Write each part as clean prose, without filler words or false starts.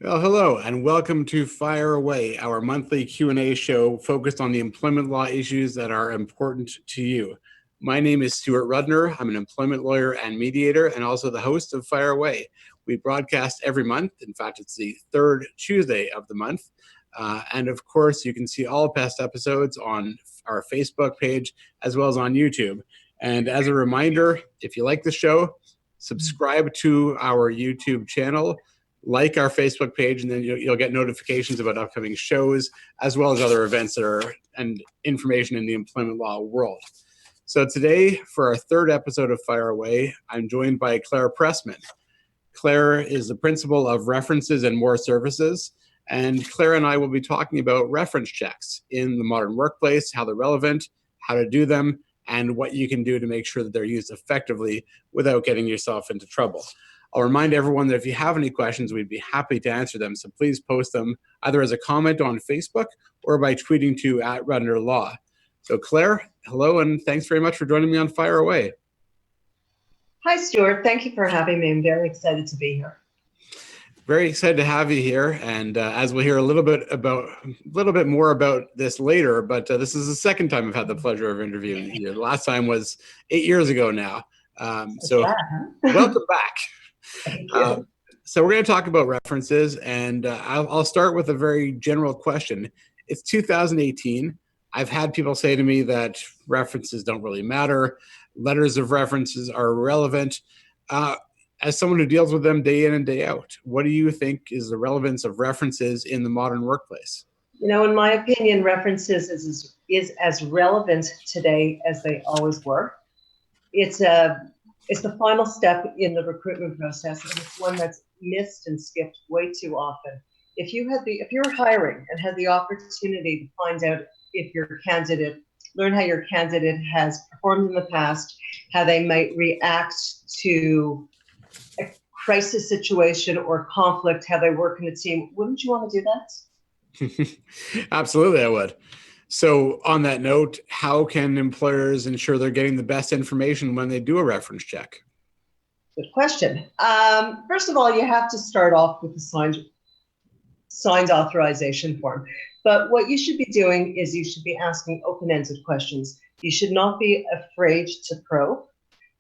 Well, hello and welcome to Fire Away, our monthly Q&A show focused on the employment law issues that are important to you. My name is Stuart Rudner. I'm an employment lawyer and mediator and also the host of Fire Away. We broadcast every month. In fact, it's the third Tuesday of the month. And of course, you can see all past episodes on our Facebook page as well as on YouTube. And as a reminder, if you like the show, subscribe to our YouTube channel, like our Facebook page, and then you'll get notifications about upcoming shows, as well as other events and information in the employment law world. So today, for our third episode of Fire Away, I'm joined by Claire Pressman. Claire is the principal of References and More Services, and Claire and I will be talking about reference checks in the modern workplace, how they're relevant, how to do them, and what you can do to make sure that they're used effectively without getting yourself into trouble. I'll remind everyone that if you have any questions, we'd be happy to answer them. So please post them either as a comment on Facebook or by tweeting to @RudnerLaw. So Claire, hello, and thanks very much for joining me on Fire Away. Hi, Stuart. Thank you for having me. I'm very excited to be here. Very excited to have you here, and as we'll hear a little bit more about this later, but this is the second time I've had the pleasure of interviewing you. The last time was 8 years ago now. Welcome back. Thank you. So we're going to talk about references, and I'll start with a very general question. It's 2018. I've had people say to me that references don't really matter. Letters of references are irrelevant. As someone who deals with them day in and day out, what do you think is the relevance of references in the modern workplace? You know, in my opinion, references is as relevant today as they always were. It's the final step in the recruitment process, and it's one that's missed and skipped way too often. If you're hiring and had the opportunity to find out learn how your candidate has performed in the past, how they might react to a crisis situation or conflict, how they work in a team, wouldn't you want to do that? Absolutely, I would. So on that note, how can employers ensure they're getting the best information when they do a reference check? Good question. First of all, you have to start off with the signed authorization form. But what you should be doing is you should be asking open-ended questions. You should not be afraid to probe.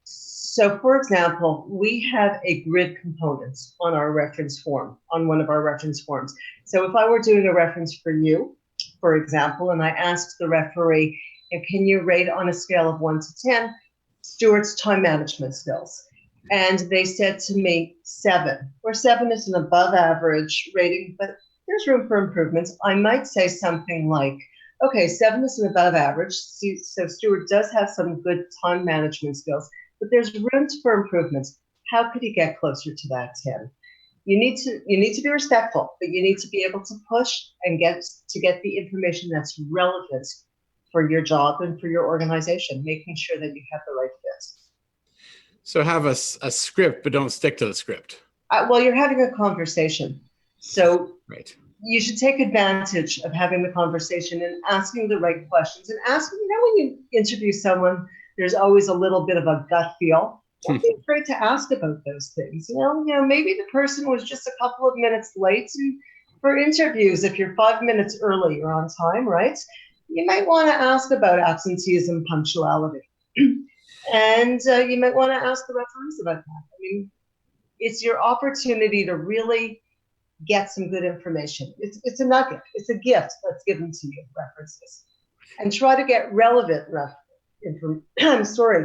So for example, we have a grid component on our reference form, on one of our reference forms. So if I were doing a reference for you, for example, and I asked the referee, can you rate on a scale of 1 to 10 Stuart's time management skills? And they said to me 7, where 7 is an above average rating, but there's room for improvements. I might say something like, okay, 7 is an above average, so Stuart does have some good time management skills, but there's room for improvements. How could he get closer to that 10? You need to be respectful, but you need to be able to push and get the information that's relevant for your job and for your organization, making sure that you have the right fit. So have a script, but don't stick to the script. Well, you're having a conversation. So right. You should take advantage of having the conversation and asking the right questions. And asking, when you interview someone, there's always a little bit of a gut feel. Don't be afraid to ask about those things. Maybe the person was just a couple of minutes late. And for interviews, if you're 5 minutes early, you're on time, right? You might want to ask about absenteeism, punctuality. And you might want to ask the referees about that. I mean, it's your opportunity to really get some good information. It's a nugget. It's a gift that's given to you, references. And try to get relevant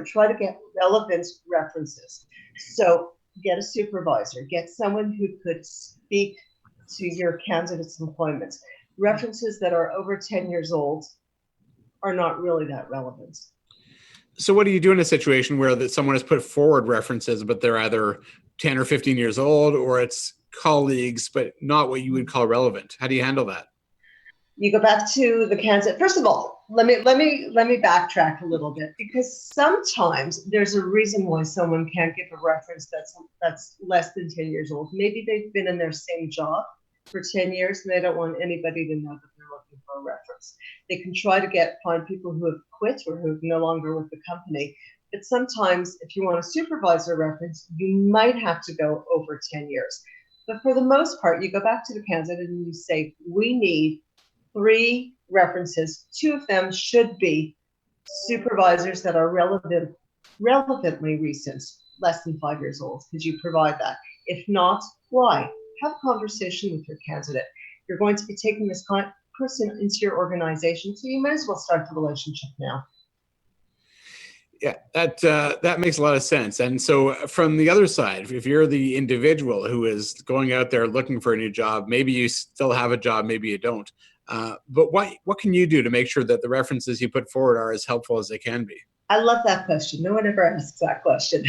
try to get relevant references. So get a supervisor, get someone who could speak to your candidate's employment. References that are over 10 years old are not really that relevant. So what do you do in a situation where someone has put forward references, but they're either 10 or 15 years old, or it's colleagues, but not what you would call relevant? How do you handle that? You go back to the candidate. First of all, let me backtrack a little bit, because sometimes there's a reason why someone can't give a reference that's less than 10 years old. Maybe they've been in their same job for 10 years and they don't want anybody to know that they're looking for a reference. They can try to find people who have quit or who are no longer with the company. But sometimes if you want a supervisor reference, you might have to go over 10 years. But for the most part, you go back to the candidate and you say, we need 3 references. 2 of them should be supervisors that are relevantly recent, less than 5 years old. Could you provide that? If not, why? Have a conversation with your candidate. You're going to be taking this person into your organization, so you might as well start the relationship now. Yeah, that makes a lot of sense. And so from the other side, if you're the individual who is going out there looking for a new job, maybe you still have a job, maybe you don't. But what can you do to make sure that the references you put forward are as helpful as they can be? I love that question. No one ever asks that question.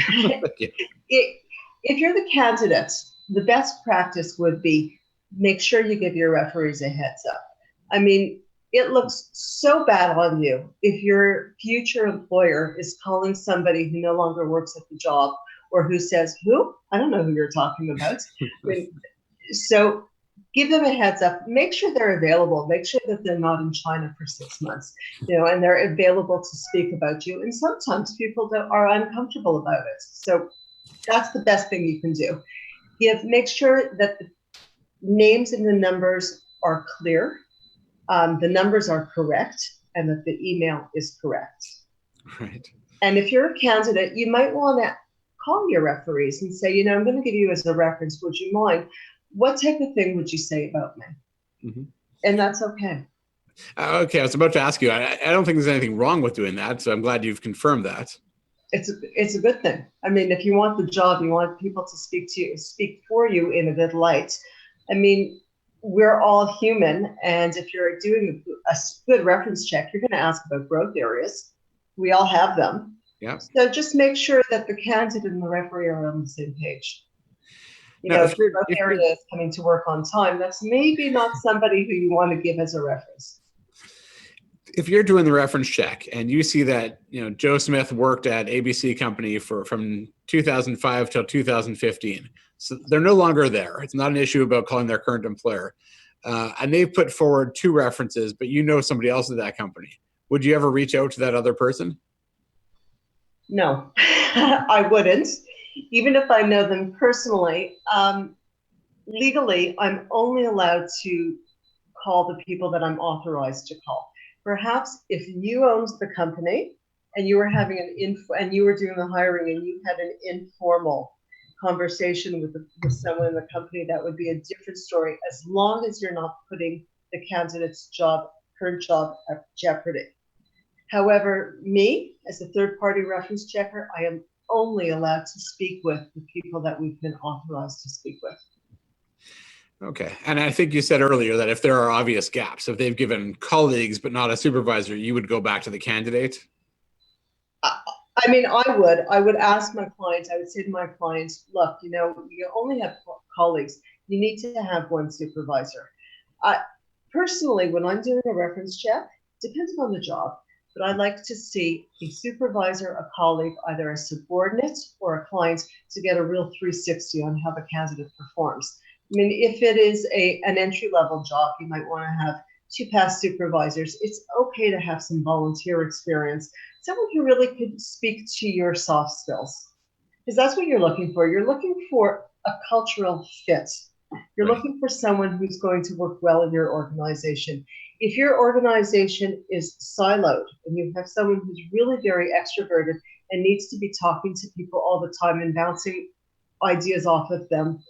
If you're the candidate, the best practice would be make sure you give your referees a heads up. I mean, it looks so bad on you if your future employer is calling somebody who no longer works at the job or who says, who? I don't know who you're talking about. So give them a heads up. Make sure they're available. Make sure that they're not in China for 6 months, and they're available to speak about you. And sometimes people are uncomfortable about it. So that's the best thing you can do. Make sure that the names and the numbers are clear. The numbers are correct, and that the email is correct. Right. And if you're a candidate, you might want to call your referees and say, I'm going to give you as a reference. Would you mind? What type of thing would you say about me? Mm-hmm. And that's okay. Okay, I was about to ask you. I don't think there's anything wrong with doing that, so I'm glad you've confirmed that. It's a good thing. I mean, if you want the job, you want people to speak for you in a good light. I mean, we're all human, and if you're doing a good reference check, you're going to ask about growth areas. We all have them. Yeah. So just make sure that the candidate and the referee are on the same page. If your growth area is coming to work on time, that's maybe not somebody who you want to give as a reference. If you're doing the reference check and you see that Joe Smith worked at ABC Company from 2005 till 2015, so they're no longer there. It's not an issue about calling their current employer, and they've put forward 2 references, but somebody else at that company. Would you ever reach out to that other person? No, I wouldn't, even if I know them personally. Legally, I'm only allowed to call the people that I'm authorized to call. Perhaps if you owned the company and you were having and you were doing the hiring and you had an informal conversation with someone in the company, that would be a different story, as long as you're not putting the candidate's current job at jeopardy. However, me, as a third-party reference checker, I am only allowed to speak with the people that we've been authorized to speak with. Okay. And I think you said earlier that if there are obvious gaps, if they've given colleagues but not a supervisor, you would go back to the candidate? I mean, I would ask my clients, I would say to my clients, look, you only have colleagues. You need to have 1 supervisor. Personally, when I'm doing a reference check, depends on the job, but I'd like to see a supervisor, a colleague, either a subordinate or a client, to get a real 360 on how the candidate performs. I mean, if it is an entry-level job, you might want to have 2 past supervisors. It's okay to have some volunteer experience. Someone who really could speak to your soft skills, because that's what you're looking for. You're looking for a cultural fit. You're looking for someone who's going to work well in your organization. If your organization is siloed and you have someone who's really very extroverted and needs to be talking to people all the time and bouncing ideas off of them,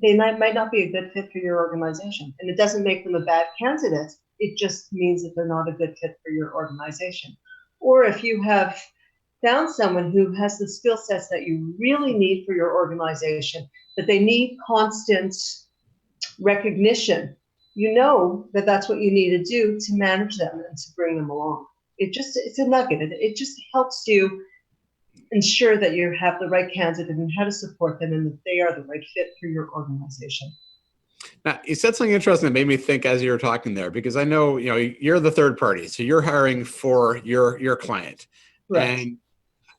they might not be a good fit for your organization. And it doesn't make them a bad candidate. It just means that they're not a good fit for your organization. Or if you have found someone who has the skill sets that you really need for your organization, but they need constant recognition, that that's what you need to do to manage them and to bring them along. It's a nugget. It just helps you ensure that you have the right candidate and how to support them and that they are the right fit for your organization. Now, you said something interesting that made me think as you were talking there, because I know, you're the third party, so you're hiring for your client. Right.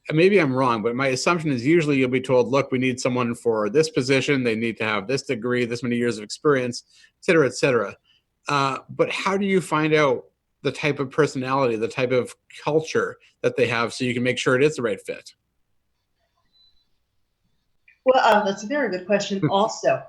And maybe I'm wrong, but my assumption is usually you'll be told, look, we need someone for this position. They need to have this degree, this many years of experience, et cetera, et cetera. But how do you find out the type of personality, the type of culture that they have so you can make sure it is the right fit? Well, that's a very good question also.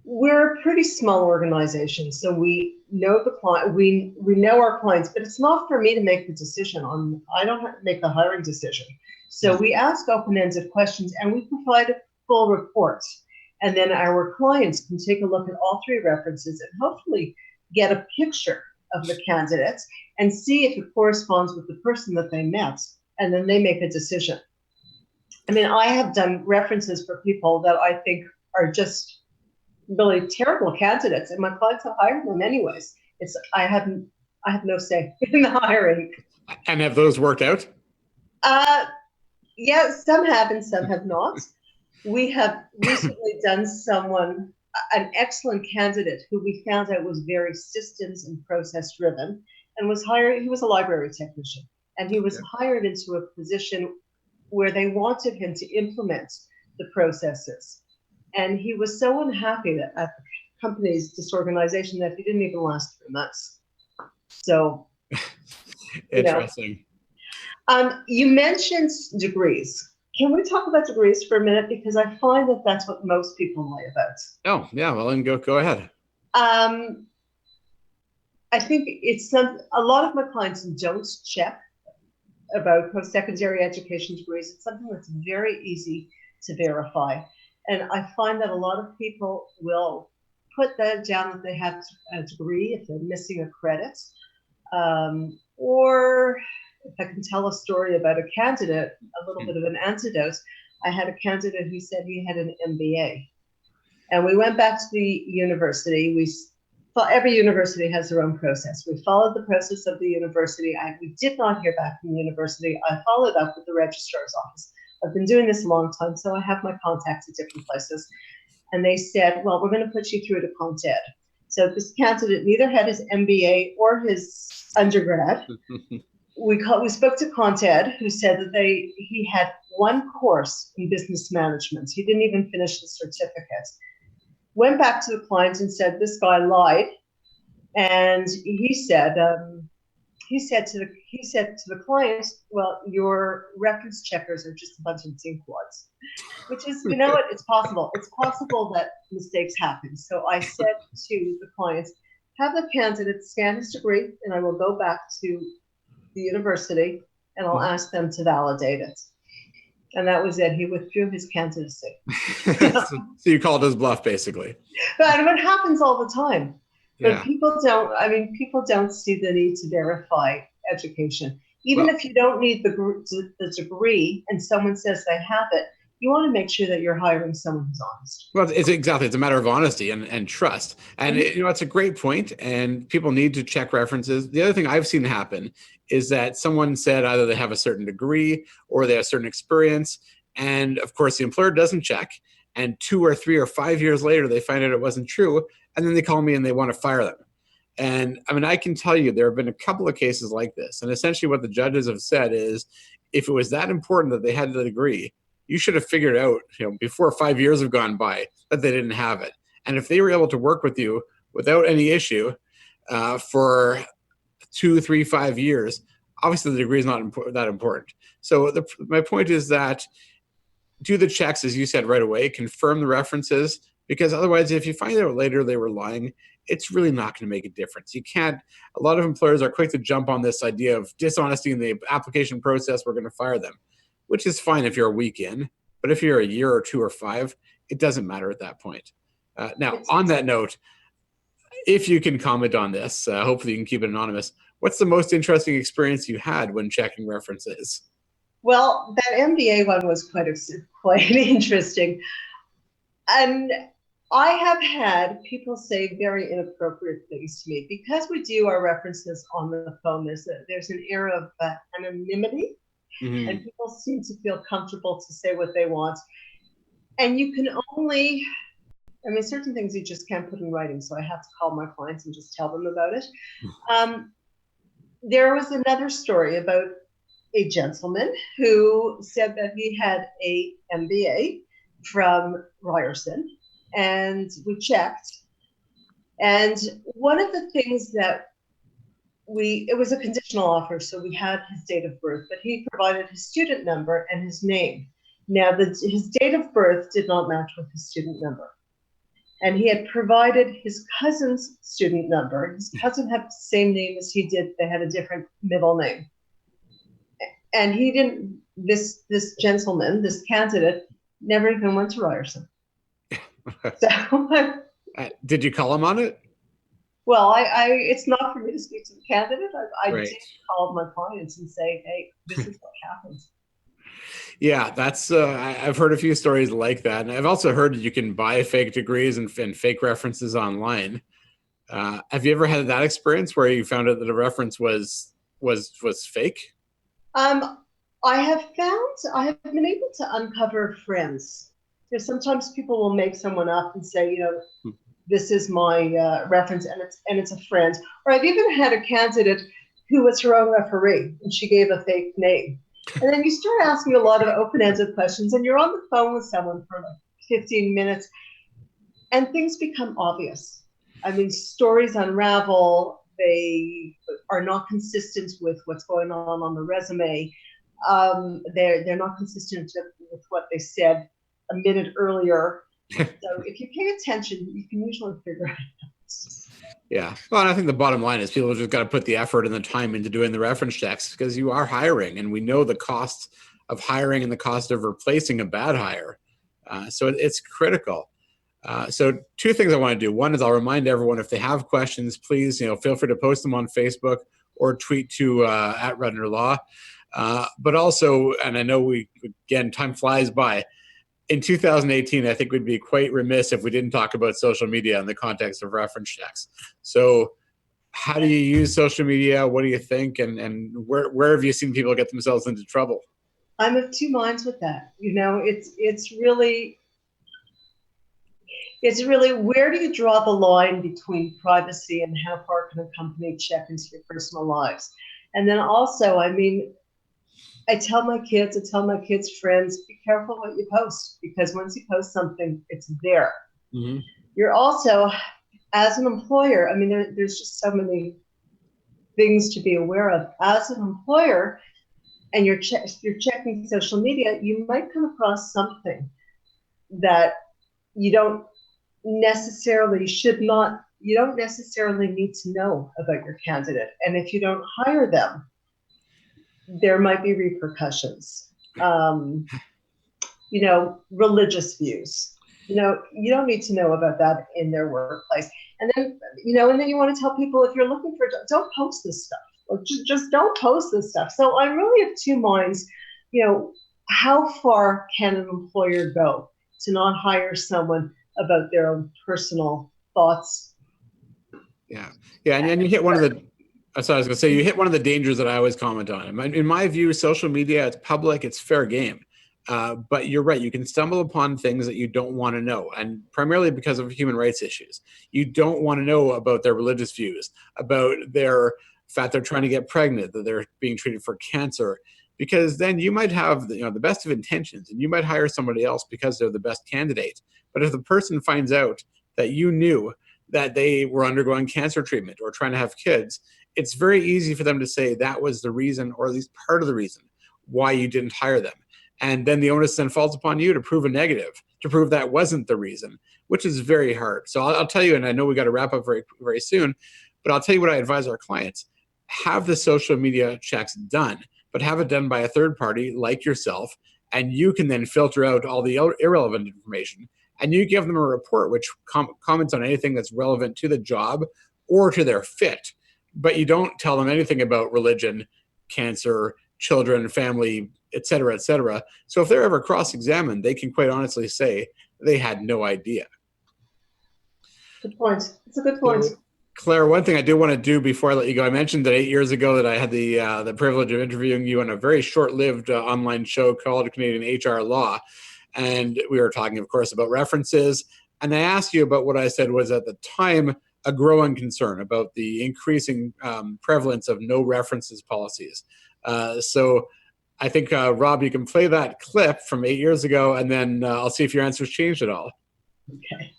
We're a pretty small organization, so we know the client, we know our clients, but it's not for me to make the decision on, I don't have to make the hiring decision. So we ask open-ended questions and we provide a full report. And then our clients can take a look at all three references and hopefully get a picture of the candidates and see if it corresponds with the person that they met. And then they make a decision. I mean, I have done references for people that I think are just really terrible candidates, and my clients have hired them anyways. I have no say in the hiring. And have those worked out? Yeah, some have and some have not. We have recently done an excellent candidate who we found out was very systems and process driven, and was hired. He was a library technician, and he was hired into a position where they wanted him to implement the processes. And he was so unhappy at the company's disorganization that he didn't even last 3 months. So, interesting. You mentioned degrees. Can we talk about degrees for a minute? Because I find that that's what most people lie about. Oh, yeah. Well, then go ahead. I think a lot of my clients don't check about post-secondary education degrees. It's something that's very easy to verify. And I find that a lot of people will put that down that they have a degree if they're missing a credit. Or if I can tell a story about a candidate, a little bit of an antidote. I had a candidate who said he had an MBA. And we went back to the university. Every university has their own process. We followed the process of the university. We did not hear back from the university. I followed up with the registrar's office. I've been doing this a long time, so I have my contacts at different places. And they said, well, we're going to put you through to Comp Ed. So this candidate neither had his MBA or his undergrad. We spoke to Comp Ed, who said that he had one course in business management. He didn't even finish the certificate. Went back to the client and said, this guy lied. And he said to the client, well, your reference checkers are just a bunch of dinkwads, which is, you know what, it's possible. It's possible that mistakes happen. So I said to the clients, have the candidate scan his degree, and I will go back to the university and I'll ask them to validate it. And that was it. He withdrew his candidacy. So you called his bluff, basically. But it happens all the time. But Yeah. people don't see the need to verify education. Even if you don't need the degree and someone says they have it, you want to make sure that you're hiring someone who's honest. Well, it's a matter of honesty and trust. And it's a great point, and people need to check references. The other thing I've seen happen is that someone said either they have a certain degree or they have a certain experience, and of course the employer doesn't check, and 2 or 3 or 5 years later they find out it wasn't true, and then they call me and they want to fire them. And I mean, I can tell you there have been a couple of cases like this, and essentially what the judges have said is, if it was that important that they had the degree, you should have figured out, before 5 years have gone by, that they didn't have it. And if they were able to work with you without any issue for 2, 3, 5 years, obviously the degree is not that important. So my point is that do the checks, as you said, right away, confirm the references, because otherwise, if you find out later they were lying, it's really not going to make a difference. A lot of employers are quick to jump on this idea of dishonesty in the application process, we're going to fire them, which is fine if you're a week in, but if you're a year or 2 or 5, it doesn't matter at that point. Now, on that note, if you can comment on this, hopefully you can keep it anonymous, what's the most interesting experience you had when checking references? Well, that MBA one was quite interesting. And I have had people say very inappropriate things to me. Because we do our references on the phone, there's an air of anonymity. Mm-hmm. And people seem to feel comfortable to say what they want. And you can only, certain things you just can't put in writing. So I have to call my clients and just tell them about it. There was another story about a gentleman who said that he had a MBA from Ryerson, and we checked. And one of the things that it was a conditional offer, so we had his date of birth, but he provided his student number and his name. Now, his date of birth did not match with his student number. And he had provided his cousin's student number. His cousin had the same name as he did. They had a different middle name. And he didn't, this gentleman, this candidate, never even went to Ryerson. So, did you call him on it? well, it's not for me to speak to the candidate. I Right. did call my clients and say, hey, this is what happens. Yeah, that's I've heard a few stories like that, and I've also heard that you can buy fake degrees and fake references online. Have you ever had that experience where you found out that a reference was fake? I have been able to uncover friends. There's sometimes people will make someone up and say, this is my reference, and it's a friend. Or I've even had a candidate who was her own referee, and she gave a fake name. And then you start asking a lot of open-ended questions, and you're on the phone with someone for like 15 minutes, and things become obvious. I mean, stories unravel. They are not consistent with what's going on the resume. They're not consistent with what they said a minute earlier. So if you pay attention, you can usually figure it out. Yeah. Well, and I think the bottom line is people just got to put the effort and the time into doing the reference checks because you are hiring, and we know the cost of hiring and the cost of replacing a bad hire. So it's critical. So two things I want to do. One is I'll remind everyone if they have questions, please, feel free to post them on Facebook or tweet to at Rudner Law. But also, and I know again, time flies by. In 2018, I think we'd be quite remiss if we didn't talk about social media in the context of reference checks. So how do you use social media? What do you think? And where have you seen people get themselves into trouble? I'm of two minds with that. It's really where do you draw the line between privacy and how far can a company check into your personal lives? And then also, I tell my kids' friends, be careful what you post, because once you post something, it's there. Mm-hmm. You're also, as an employer, there's just so many things to be aware of. As an employer, and you're checking social media, you might come across something that you don't necessarily need to know about your candidate. And if you don't hire them, there might be repercussions. Religious views. You don't need to know about that in their workplace. And then you want to tell people, if you're looking for, don't post this stuff. Or just don't post this stuff. So I'm really of two minds. How far can an employer go to not hire someone about their own personal thoughts? Yeah, and you hit one of the. So I was going to say, you hit one of the dangers that I always comment on. In my view, social media, it's public, it's fair game. But you're right, you can stumble upon things that you don't want to know, and primarily because of human rights issues. You don't want to know about their religious views, about their fact they're trying to get pregnant, that they're being treated for cancer, because then you might have the best of intentions, and you might hire somebody else because they're the best candidate. But if the person finds out that you knew that they were undergoing cancer treatment or trying to have kids, it's very easy for them to say that was the reason, or at least part of the reason, why you didn't hire them. And then the onus then falls upon you to prove a negative, to prove that wasn't the reason, which is very hard. So I'll tell you, and I know we got to wrap up very, very soon, but I'll tell you what I advise our clients. Have the social media checks done, but have it done by a third party like yourself, and you can then filter out all the irrelevant information, and you give them a report which comments on anything that's relevant to the job or to their fit. But you don't tell them anything about religion, cancer, children, family, et cetera, et cetera. So if they're ever cross-examined, they can quite honestly say they had no idea. Good point. It's a good point. So, Claire, one thing I do want to do before I let you go, I mentioned that 8 years ago that I had the privilege of interviewing you on a very short-lived online show called Canadian HR Law. And we were talking, of course, about references. And I asked you about what I said was at the time a growing concern about the increasing prevalence of no references policies. So I think, Rob, you can play that clip from 8 years ago, and then I'll see if your answer's changed at all. Okay.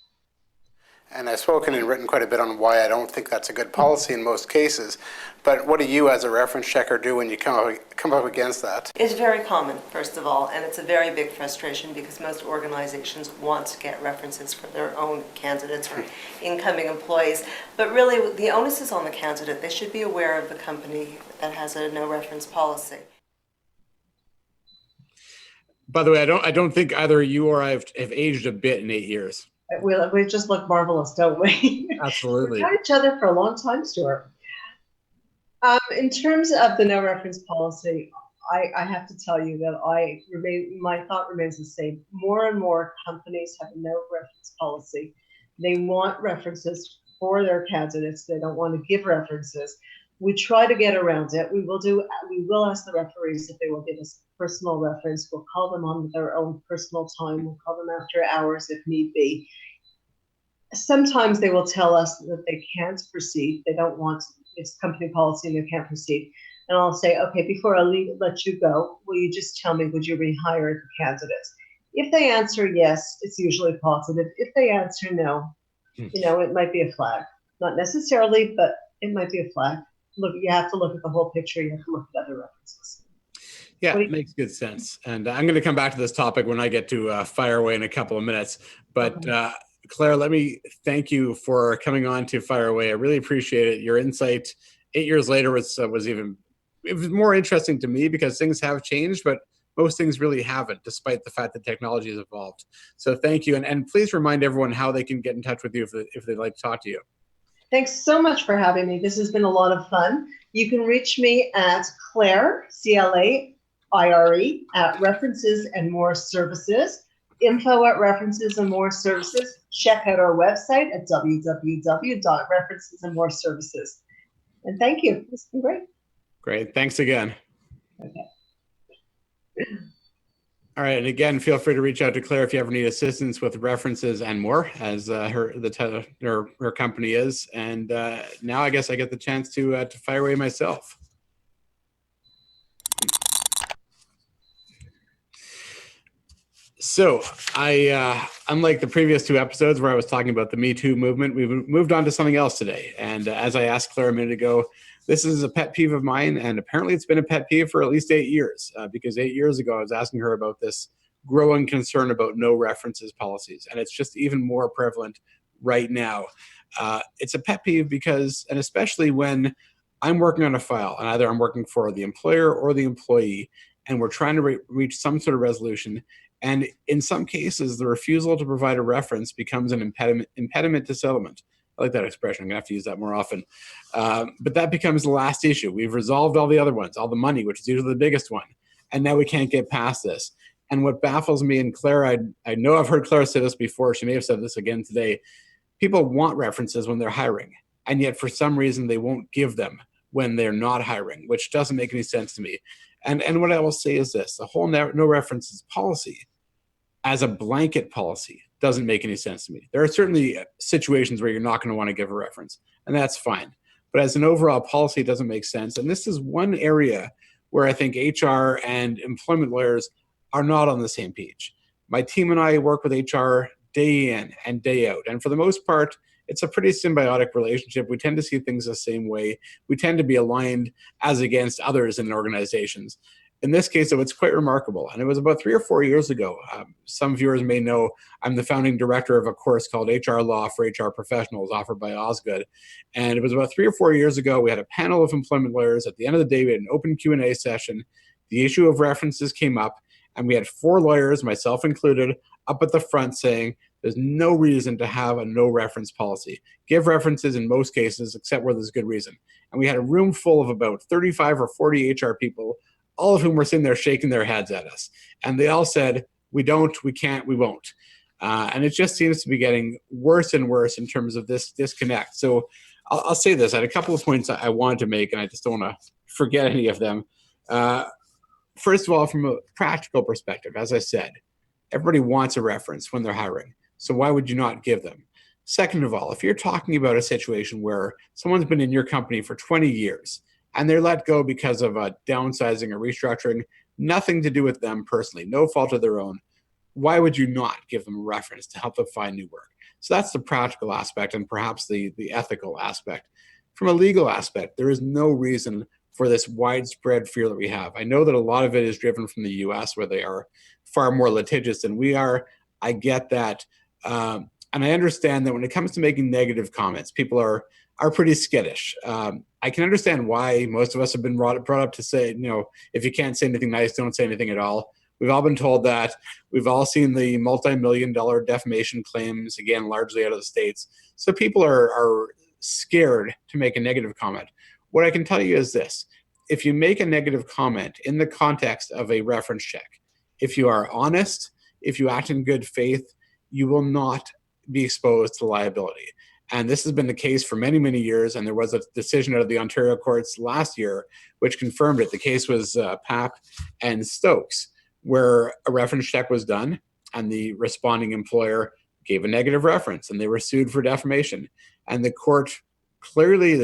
And I've spoken and written quite a bit on why I don't think that's a good policy in most cases. But what do you as a reference checker do when you come up against that? It's very common, first of all, and it's a very big frustration because most organizations want to get references for their own candidates or incoming employees. But really, the onus is on the candidate. They should be aware of the company that has a no reference policy. By the way, I don't think either you or I have aged a bit in 8 years. We just look marvelous, don't we? Absolutely. We've known each other for a long time, Stuart. In terms of the no reference policy, I have to tell you that my thought remains the same. More and more companies have a no reference policy. They want references for their candidates. They don't want to give references. We try to get around it. We will ask the referees if they will give us personal reference. We'll call them on their own personal time. We'll call them after hours if need be. Sometimes they will tell us that they can't proceed. They don't want, it's company policy and they can't proceed. And I'll say, okay, before I let you go, will you just tell me, would you rehire the candidates? If they answer yes, it's usually positive. If they answer no, it might be a flag. Not necessarily, but it might be a flag. Look, you have to look at the whole picture. You have to look at other references. Yeah, it makes good sense. And I'm going to come back to this topic when I get to Fire Away in a couple of minutes. But Claire, let me thank you for coming on to Fire Away. I really appreciate it. Your insight 8 years later was more interesting to me because things have changed, but most things really haven't, despite the fact that technology has evolved. So thank you. And please remind everyone how they can get in touch with you if they'd like to talk to you. Thanks so much for having me. This has been a lot of fun. You can reach me at Claire, CLAIRE, at References and More Services, info at References and More Services. Check out our website at www.referencesandmoreservices. And thank you. It's been great. Great. Thanks again. Okay. All right. And again, feel free to reach out to Claire if you ever need assistance with references and more, as her company is. And now I guess I get the chance to fire away myself. So unlike the previous two episodes where I was talking about the Me Too movement, we've moved on to something else today. And as I asked Claire a minute ago, this is a pet peeve of mine, and apparently it's been a pet peeve for at least 8 years, because 8 years ago I was asking her about this growing concern about no references policies, and it's just even more prevalent right now. It's a pet peeve because, and especially when I'm working on a file, and either I'm working for the employer or the employee, and we're trying to reach some sort of resolution, and in some cases, the refusal to provide a reference becomes an impediment to settlement. I like that expression. I'm going to have to use that more often. But that becomes the last issue. We've resolved all the other ones, all the money, which is usually the biggest one. And now we can't get past this. And what baffles me, and Claire, I know I've heard Claire say this before. She may have said this again today. People want references when they're hiring. And yet for some reason, they won't give them when they're not hiring, which doesn't make any sense to me. And what I will say is this. The whole no references policy as a blanket policy doesn't make any sense to me. There are certainly situations where you're not going to want to give a reference, and that's fine. But as an overall policy, it doesn't make sense. And this is one area where I think HR and employment lawyers are not on the same page. My team and I work with HR day in and day out. And for the most part, it's a pretty symbiotic relationship. We tend to see things the same way. We tend to be aligned as against others in organizations. In this case, though, it's quite remarkable. And it was about 3 or 4 years ago. Some viewers may know I'm the founding director of a course called HR Law for HR Professionals offered by Osgood. And it was about 3 or 4 years ago. We had a panel of employment lawyers. At the end of the day, we had an open Q&A session. The issue of references came up, and we had 4 lawyers, myself included, up at the front saying there's no reason to have a no reference policy. Give references in most cases, except where there's good reason. And we had a room full of about 35 or 40 HR people, all of whom were sitting there shaking their heads at us. And they all said, we don't, we can't, we won't. And it just seems to be getting worse and worse in terms of this disconnect. So I'll say this. I had a couple of points I wanted to make, and I just don't want to forget any of them. First of all, from a practical perspective, as I said, everybody wants a reference when they're hiring. So why would you not give them? Second of all, if you're talking about a situation where someone's been in your company for 20 years, and they're let go because of a downsizing or restructuring, nothing to do with them personally, no fault of their own, why would you not give them a reference to help them find new work? So that's the practical aspect and perhaps the ethical aspect. From a legal aspect, there is no reason for this widespread fear that we have. I know that a lot of it is driven from the US, where they are far more litigious than we are. I get that. And I understand that when it comes to making negative comments, people are pretty skittish. I can understand why most of us have been brought up to say, if you can't say anything nice, don't say anything at all. We've all been told that. We've all seen the multi-million-dollar defamation claims, again, largely out of the States. So people are scared to make a negative comment. What I can tell you is this. If you make a negative comment in the context of a reference check, if you are honest, if you act in good faith, you will not be exposed to liability. And this has been the case for many, many years. And there was a decision out of the Ontario courts last year which confirmed it. The case was Papp and Stokes, where a reference check was done and the responding employer gave a negative reference and they were sued for defamation. And the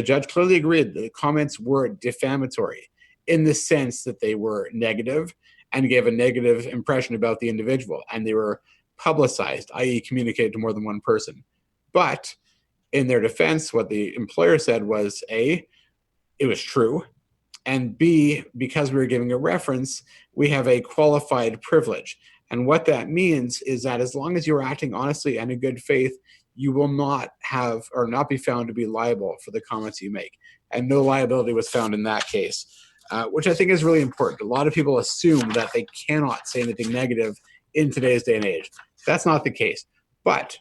judge clearly agreed that the comments were defamatory in the sense that they were negative and gave a negative impression about the individual. And they were publicized, i.e. communicated to more than one person. But in their defense, what the employer said was A, it was true, and B, because we were giving a reference, we have a qualified privilege. And what that means is that as long as you're acting honestly and in good faith, you will not have or not be found to be liable for the comments you make. And no liability was found in that case, which I think is really important. A lot of people assume that they cannot say anything negative in today's day and age. That's not the case. But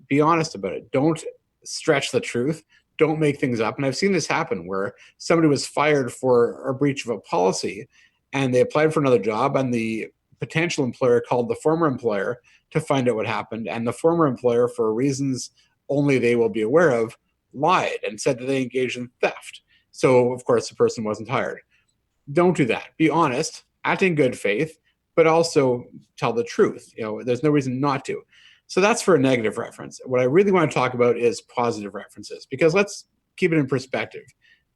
be honest about it. Don't stretch the truth. Don't make things up. And I've seen this happen where somebody was fired for a breach of a policy and they applied for another job and the potential employer called the former employer to find out what happened. And the former employer, for reasons only they will be aware of, lied and said that they engaged in theft. So, of course, the person wasn't hired. Don't do that. Be honest, act in good faith, but also tell the truth. There's no reason not to. So that's for a negative reference. What I really want to talk about is positive references, because let's keep it in perspective.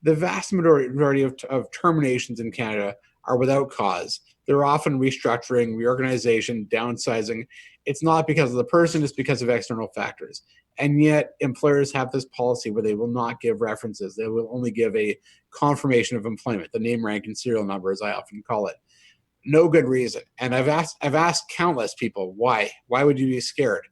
The vast majority of terminations in Canada are without cause. They're often restructuring, reorganization, downsizing. It's not because of the person, it's because of external factors. And yet employers have this policy where they will not give references. They will only give a confirmation of employment, the name, rank, and serial number, as I often call it. No good reason. And I've asked countless people, why? Why would you be scared?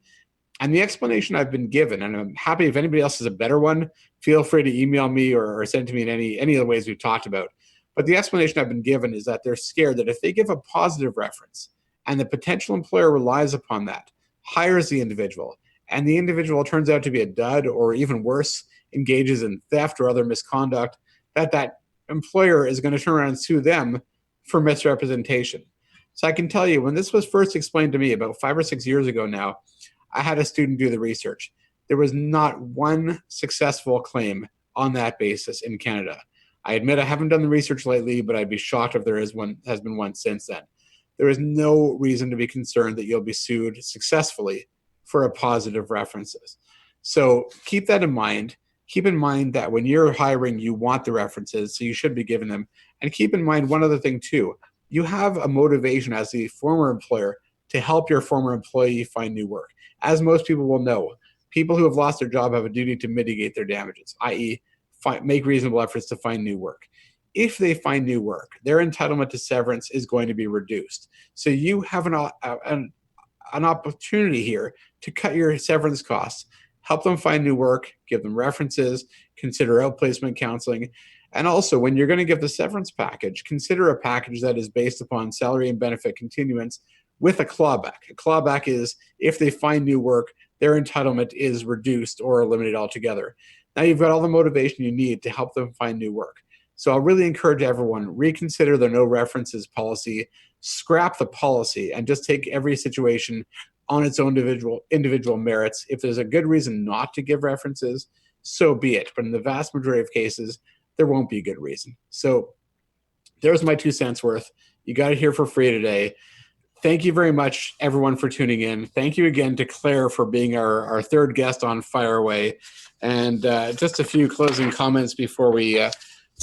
And the explanation I've been given, and I'm happy if anybody else has a better one, feel free to email me or send to me in any of the ways we've talked about. But the explanation I've been given is that they're scared that if they give a positive reference and the potential employer relies upon that, hires the individual, and the individual turns out to be a dud or even worse, engages in theft or other misconduct, that employer is going to turn around and sue them for misrepresentation. So I can tell you, when this was first explained to me about 5 or 6 years ago now, I had a student do the research. There was not one successful claim on that basis in Canada. I admit I haven't done the research lately, but I'd be shocked if there has been one since then. There is no reason to be concerned that you'll be sued successfully for a positive references. So keep that in mind. Keep in mind that when you're hiring, you want the references, so you should be giving them. And keep in mind one other thing too. You have a motivation as the former employer to help your former employee find new work. As most people will know, people who have lost their job have a duty to mitigate their damages, i.e. make reasonable efforts to find new work. If they find new work, their entitlement to severance is going to be reduced. So you have an opportunity here to cut your severance costs, help them find new work, give them references, consider outplacement counseling. And also, when you're going to give the severance package, consider a package that is based upon salary and benefit continuance with a clawback. A clawback is if they find new work, their entitlement is reduced or eliminated altogether. Now you've got all the motivation you need to help them find new work. So I'll really encourage everyone, reconsider the no references policy, scrap the policy, and just take every situation on its own individual merits. If there's a good reason not to give references, so be it. But in the vast majority of cases, there won't be a good reason. So there's my 2 cents worth. You got it here for free today. Thank you very much, everyone, for tuning in. Thank you again to Claire for being our third guest on Fire Away. And just a few closing comments before we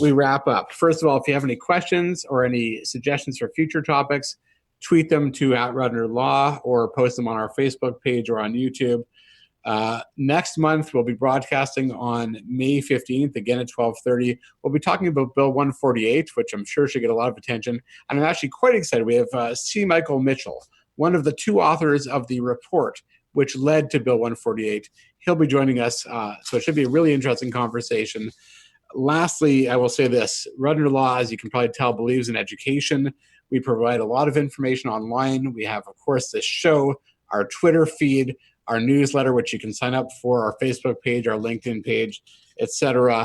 wrap up. First of all, if you have any questions or any suggestions for future topics, tweet them to @RudnerLaw or post them on our Facebook page or on YouTube. Next month, we'll be broadcasting on May 15th, again at 12:30. We'll be talking about Bill 148, which I'm sure should get a lot of attention. And I'm actually quite excited. We have C. Michael Mitchell, one of the two authors of the report which led to Bill 148. He'll be joining us, so it should be a really interesting conversation. Lastly, I will say this. Rudner Law, as you can probably tell, believes in education. We provide a lot of information online. We have, of course, this show, our Twitter feed, our newsletter, which you can sign up for, our Facebook page, our LinkedIn page, etc.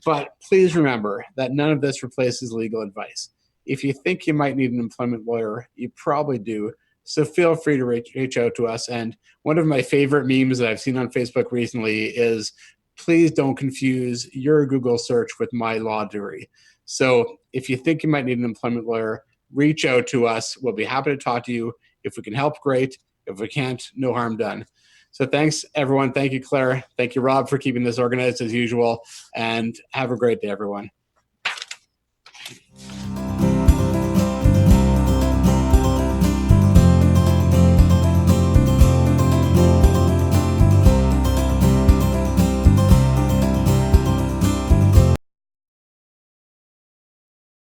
But please remember that none of this replaces legal advice. If you think you might need an employment lawyer, you probably do. So feel free to reach out to us. And one of my favorite memes that I've seen on Facebook recently is, please don't confuse your Google search with my law degree. So if you think you might need an employment lawyer, reach out to us. We'll be happy to talk to you. If we can help, great. If we can't, no harm done. So thanks, everyone. Thank you, Claire. Thank you, Rob, for keeping this organized as usual. And have a great day, everyone.